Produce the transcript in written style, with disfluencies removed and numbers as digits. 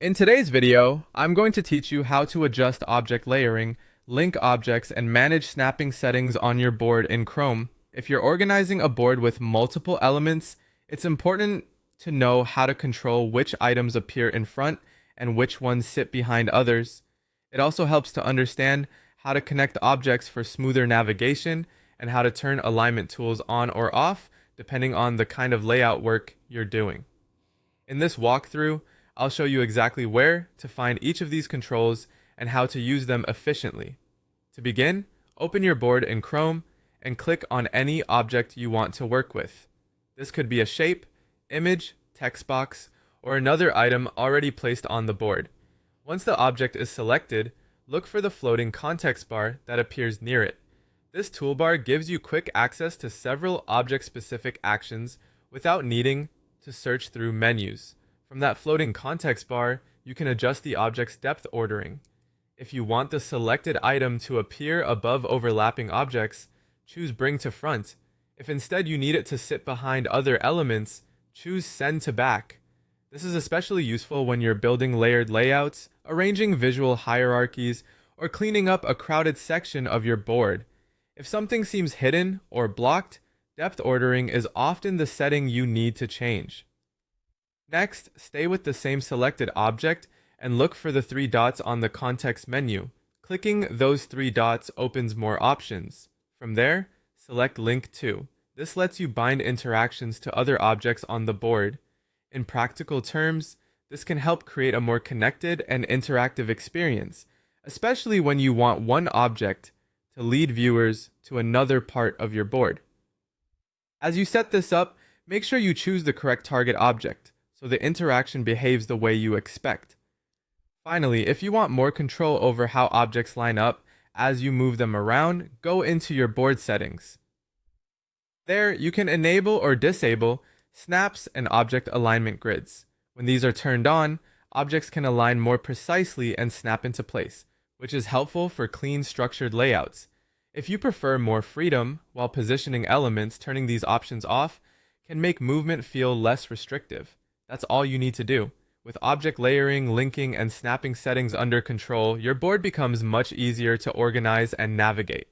In today's video, I'm going to teach you how to adjust object layering, link objects, and manage snapping settings on your board in Chrome. If you're organizing a board with multiple elements, it's important to know how to control which items appear in front and which ones sit behind others. It also helps to understand how to connect objects for smoother navigation and how to turn alignment tools on or off depending on the kind of layout work you're doing. In this walkthrough, I'll show you exactly where to find each of these controls and how to use them efficiently. To begin, open your board in Chrome and click on any object you want to work with. This could be a shape, image, text box, or another item already placed on the board. Once the object is selected, look for the floating context bar that appears near it. This toolbar gives you quick access to several object-specific actions without needing to search through menus. From that floating context bar, you can adjust the object's depth ordering. If you want the selected item to appear above overlapping objects, choose Bring to Front. If instead you need it to sit behind other elements, choose Send to Back. This is especially useful when you're building layered layouts, arranging visual hierarchies, or cleaning up a crowded section of your board. If something seems hidden or blocked, depth ordering is often the setting you need to change. Next, stay with the same selected object and look for the three dots on the context menu. Clicking those three dots opens more options. From there, select Link to. This lets you bind interactions to other objects on the board. In practical terms, this can help create a more connected and interactive experience, especially when you want one object to lead viewers to another part of your board. As you set this up, make sure you choose the correct target object, so the interaction behaves the way you expect. Finally, if you want more control over how objects line up as you move them around, go into your board settings. There, you can enable or disable snaps and object alignment grids. When these are turned on, objects can align more precisely and snap into place, which is helpful for clean, structured layouts. If you prefer more freedom while positioning elements, turning these options off can make movement feel less restrictive. That's all you need to do. With object layering, linking, and snapping settings under control, your board becomes much easier to organize and navigate.